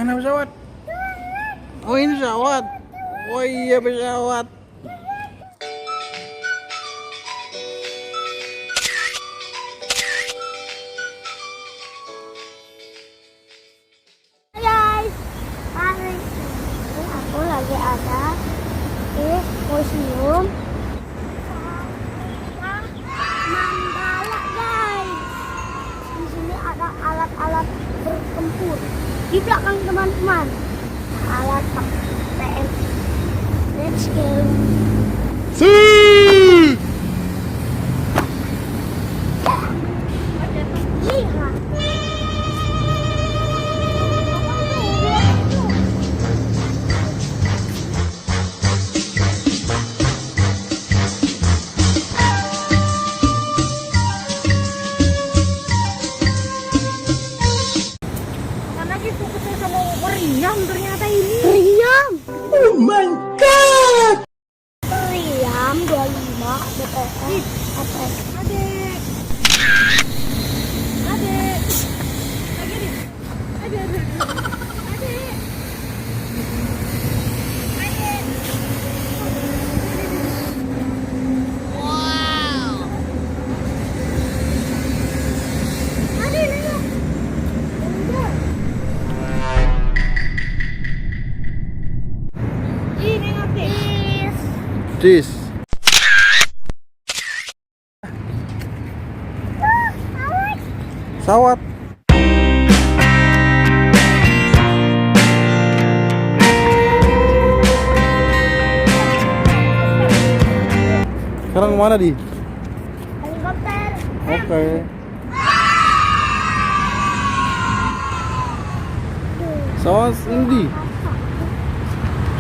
Mana pesawat? Oh ini pesawat. Oh iya pesawat. Guys, hari ini aku lagi ada di museum Mandala guys. Di sini ada alat-alat bertempur di belakang teman-teman. Alat PM. Let's go. Lihat. Meriam ternyata ini. Meriam. Oh my god. Meriam 25 BTS. Adek. Adek. Adek. Lagi nih. Adek. Adek. Adek. Wow. Adek nengok. Cheese. Pesawat. Sekarang kemana di? Helikopter. Oke. Pesawat ini di.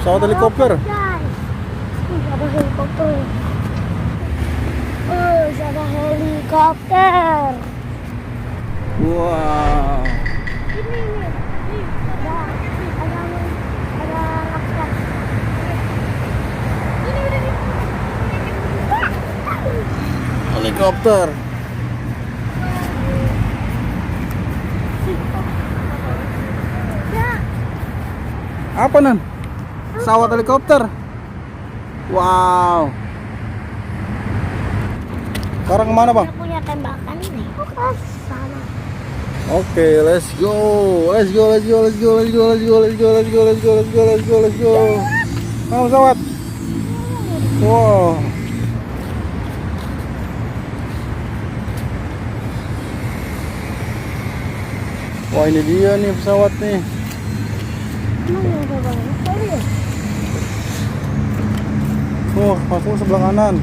Pesawat helikopter. Ada helikopter. Ada helikopter. Wow. Ini. Ada raksasa. Ini. Helikopter. Ya. Apa nan? Pesawat helikopter. Wow. Sekarang kemana bang? Kita punya tembakan nih. Ke sana. Oke, let's go. Let's go. Mana pesawat? Wow. Wah ini dia nih pesawat nih. Mana ada bang? Sorry. Masuk sebelah kanan.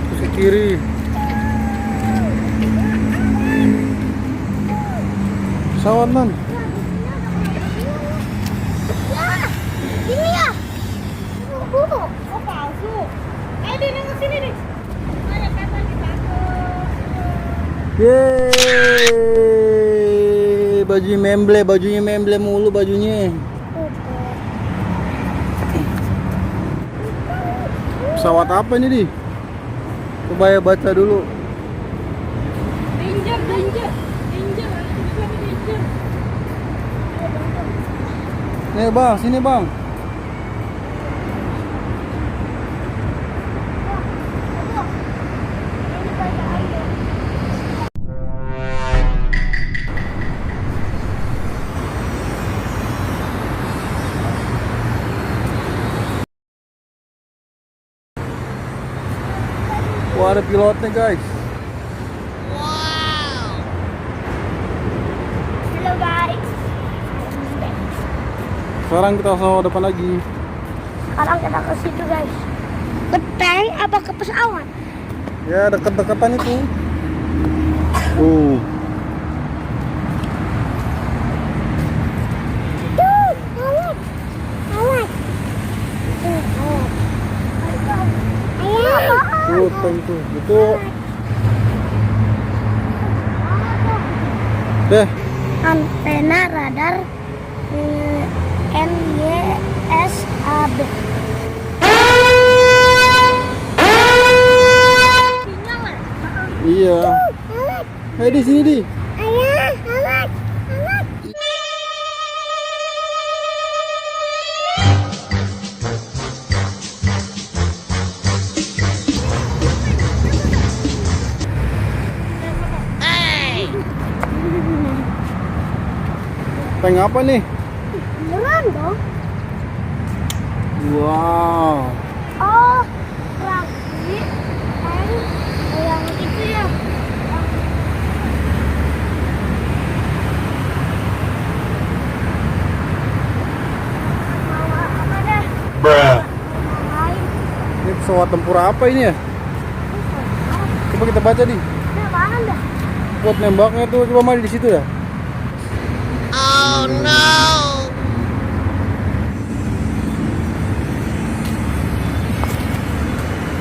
Terus ke kiri. Pesawat man. Ya, ini ya. Oh palsu. Ayo di sini nih. Ayo kapan kita Yeay. Bajunya memble mulu bajunya. Pesawat apa ini di? Coba ya baca dulu. Danger. Nih bang, sini bang. Wah ada pilotnya guys. Halo guys. Sekarang kita sama depan lagi. Sekarang kita ke situ guys. Ke tank apa ke pesawat? Ya deket-deketan itu. Alat. Tuh tank tuh. Itu. Deh. Antena radar NYSAB. Iya. Di sini di. Ayah, alat. Tank apa nih? Beneran dong. Wow. Oh, berarti tank yang itu ya. Bawa apa deh? Bruh. Lain. Ini pesawat tempur apa ini ya? Coba kita baca di. Ini apaan dah? Buat nembaknya tuh coba mari di situ ya.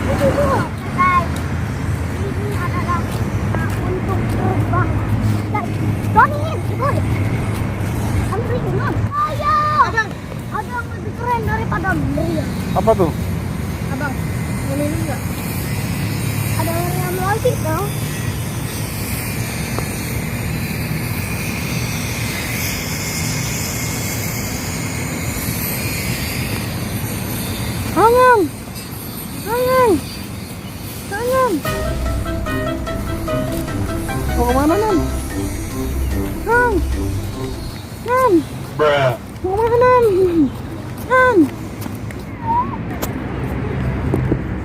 Itu tuh, guys. Ini adalah untuk terbang. Guys, Johnny in, good. Ambil non. Ayo. Ada yang lebih keren daripada Miriam. Apa tuh? Abang, mau minum nggak? Ada yang lagi dong. Hangat. Mau kemana Nan? Bruh. Mau kemana Nan?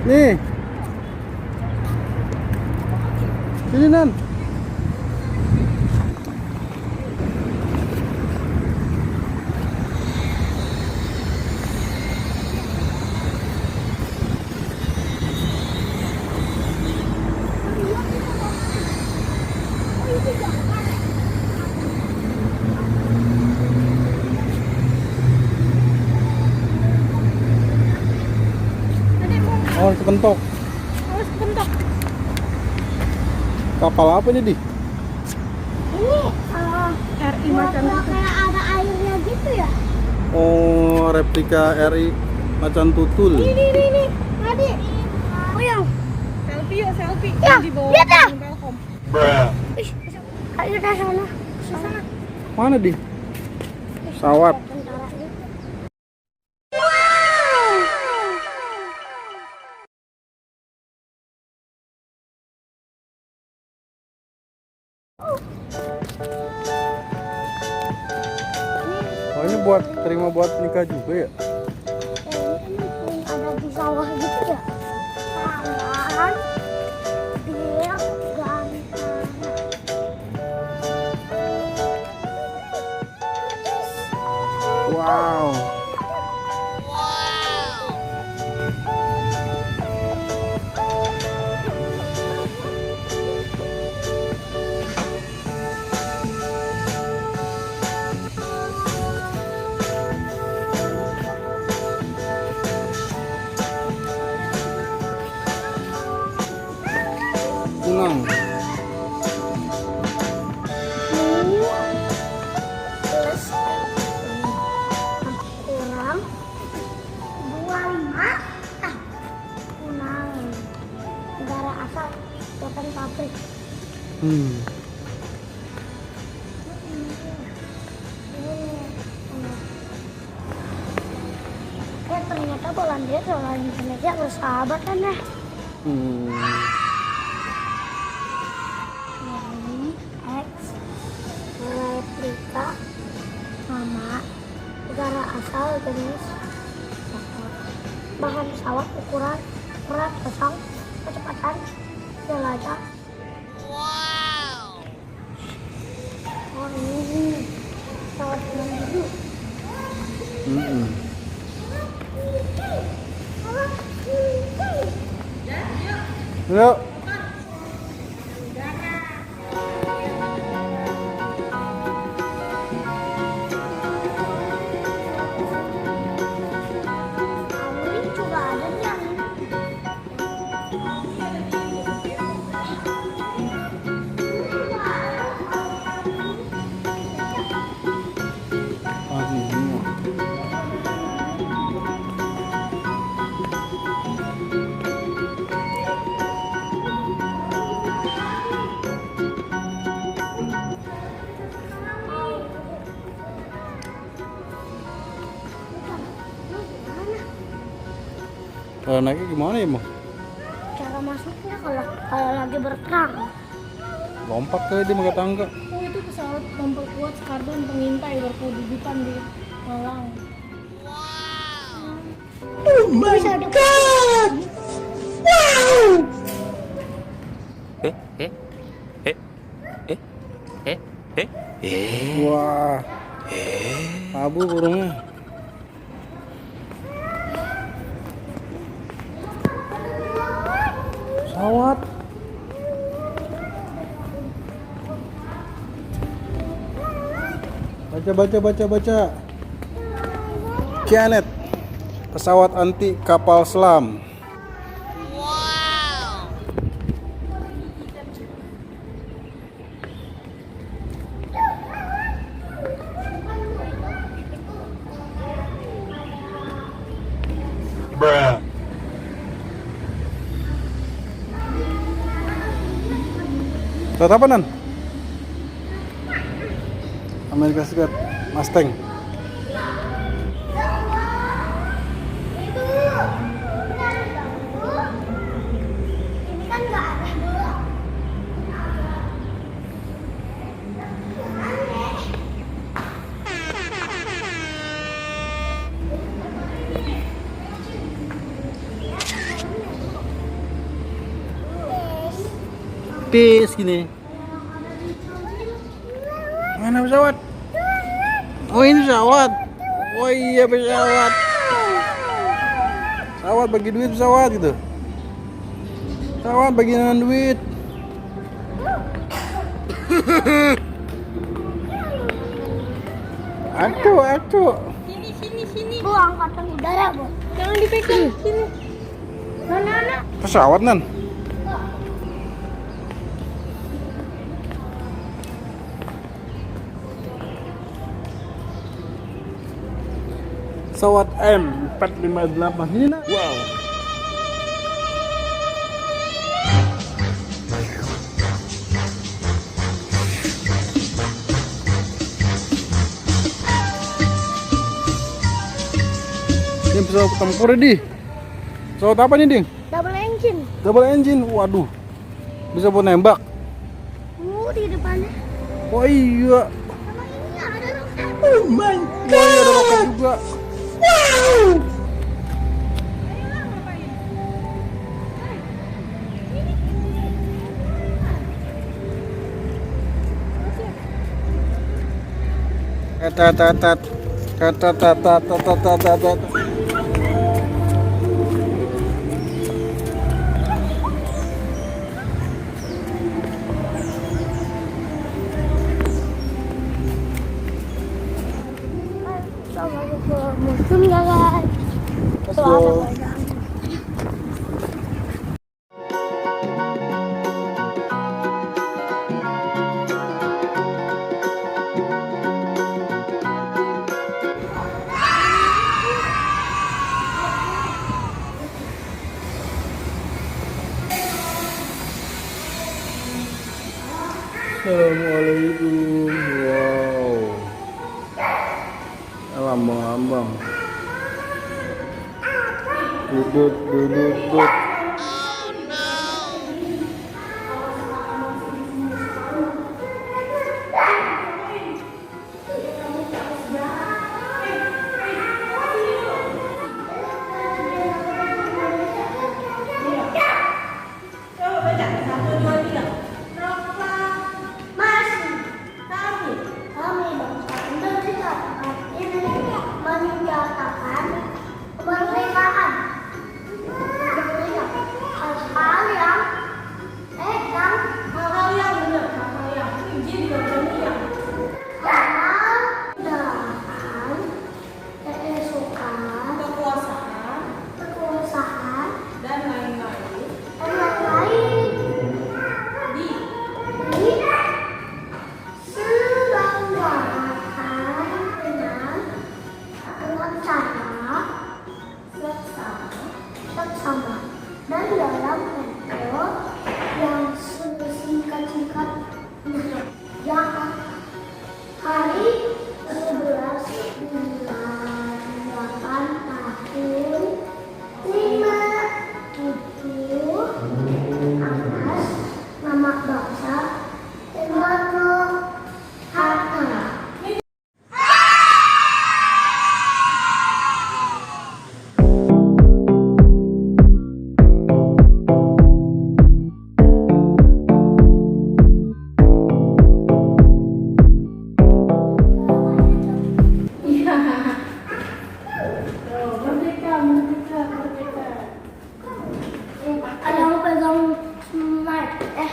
Nih. Sini Nan. Oh, sekentok. Harus bentuk. Kapal apa ini di? Ini RI Macan Tutul. kayak ada airnya gitu ya. Oh, replika RI Macan Tutul. Ini. Tadi. Oh yang. Selfie yuk, selfie. Ya, Di bawah lihat dah. gedung Telkom. Bruh. Kayaknya ke sana. Sana. Mana di? Pesawat. Tentaranya. Oh, ini buat terima buat nikah juga ya? Ini ada di sawah gitu ya. Tangan. Dia ganteng. Wow. Pulang. Plus kurang 25. Kunang. Negara asal buatan pabrik. Ternyata Polandia sama Indonesia bersahabat kan ya. Ini X replika sama negara asal jenis motor. Bahan pesawat ukuran berat kosong kecepatan jelajah. Oh ini pesawat dengan hidup. Yuk. Ini juga ada nih. Kalau naiknya gimana ya, Bang? Cara masuknya kalau lagi berperang. Lompat ke dia pakai tangga. Oh, itu pesawat memperkuat skardon pengintai berkedudukan di Malang. Oh my god! Wow! Wah. Abu burungnya. Pesawat. Baca. Kianet. Pesawat anti kapal selam. Bruh. Pesawat apa, Nan? Amerika Serikat Mustang. Ini kan nggak ada. Peace gini. Mana pesawat? Oh ini pesawat. Oh iya pesawat. Pesawat bagi duit pesawat gitu. Pesawat bagian duit. Aduh. Sini. Bu, angkatan udara, Bu. Jangan dipegang. Sini. Mana? Pesawat, Nan. Pesawat M458 ini, Nak. Wow. Ini pesawat tempur di. Pesawat apa nih, Ding? Double engine. Double engine. Waduh. Bisa buat nembak. Di depannya. Oh iya. Sama ini ada roket. Oh my god. Oh iya ada roket juga. Wow. Tat. Musim ya guys. Let's Tuh ada go. banyak. Assalamualaikum. Wow. Lambang. Dudut. Kami bangsa Indonesia menyatakan kemerdekaan. Hal-hal yang kedaulatan, keesokan, kekuasaan, dan lain-lain dan lain-lain diselenggarakan dengan cara Sniper.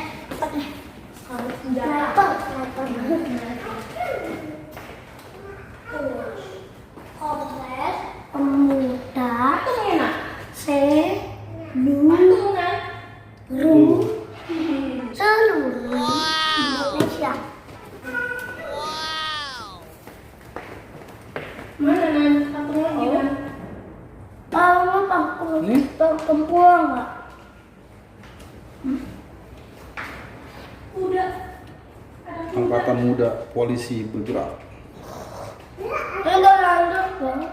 Kompleks pemuda seluruh Indonesia. Mana Nan? Satu lagi Nan. Tahu apa? Nih? Tempur nggak? Udah. Angkatan muda polisi bergerak. Enggak lanjut dong.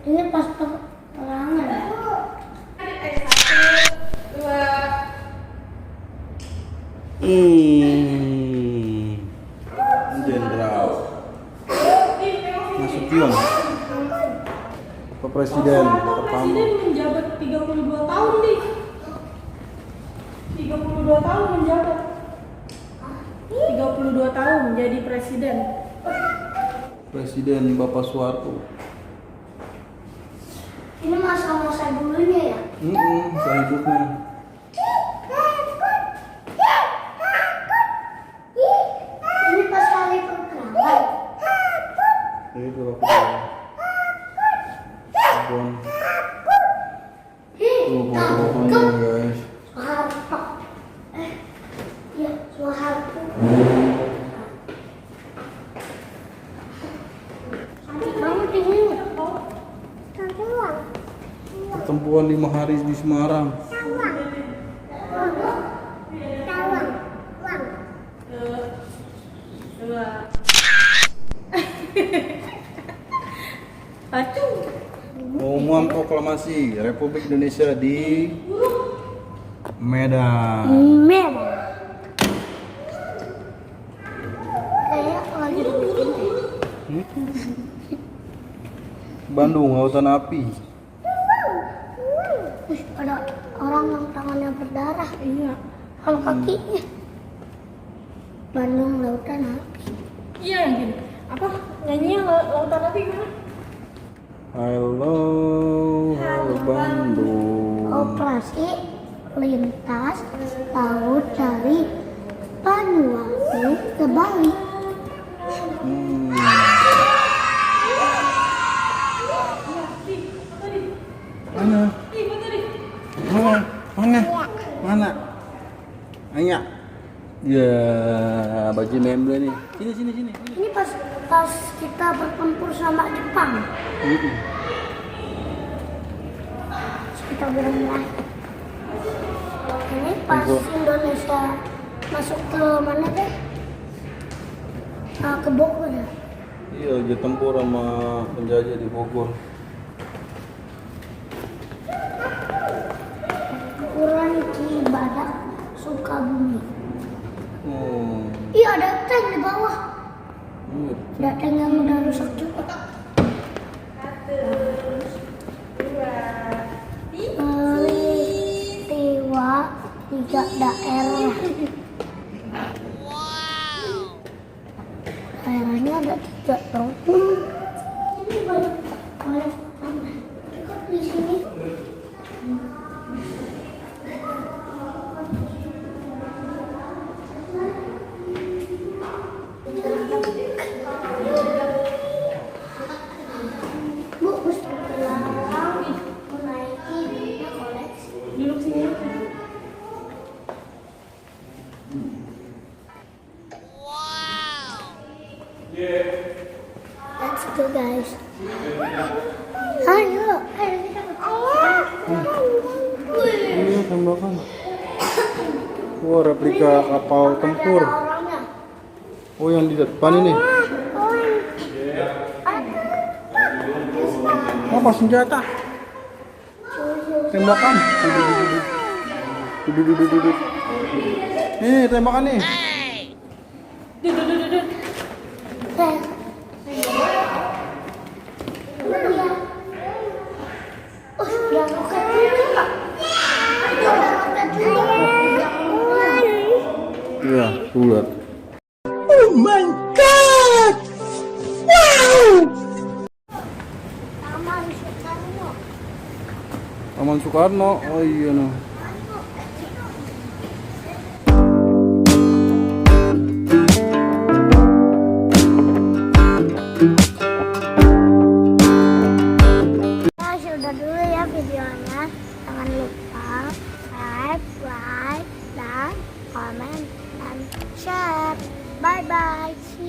Ini pas peperangan. Jenderal Nasution, Pak Presiden pertama. Presiden menjabat 32 tahun nih. 32 tahun menjabat. 32 tahun menjadi presiden. Presiden Bapak Soeharto. Ini masa-masa dulunya ya? Sehidupnya. Ini pas kali peperangan. Itu aku bilang. Tuh foto-fotonya guys. Soeharto. Ya, Soeharto. Kamu dingin nggak? Pertempuran 5 hari di Semarang. Acung. Pengumuman proklamasi Republik Indonesia di Medan. Merah. Kayak lagi Bandung, lautan api. Wih, ada orang yang tangannya berdarah. Iya. Kalau kakinya. Bandung lautan api. Iya yang gini. Apa? Nyanyinya lautan api gimana? Halo Bandung. Operasi lintas laut dari Banyuwangi ke Bali. Mana? Mana? Mana? Anya. Ya, baju memble nih. Sini. Ini pas kita bertempur sama Jepang. Kita berenang. Ini pas Indonesia masuk ke mana deh? Ke Bogor ya. Iya, dia tempur sama penjajah di Bogor. Ukuran Cibadak Sukabumi. Hmm. Iya, ada tank di bawah. Iya. Ada tank yang udah rusak juga. Peristiwa 3 daerah. Daerahnya ada 3 dong. Ini banyak di sini. Bu, mesti pulang menaiki koleksi. Duduk sini. Let's go guys. Ayo, kita Iya, tembakan. Wah, replika kapal tempur. orangnya. Oh, yang di depan ini. Apa senjata? Tembakan. Duduk. Nih, tembakan nih. Duduk. Yang roket juga, Kak. Ada roket juga. Iya, ular. Sama Soekarno. Taman Soekarno. Oh iya no. Sudah dulu ya videonya. Jangan lupa subscribe, like, dan comment, dan share. Bye bye. See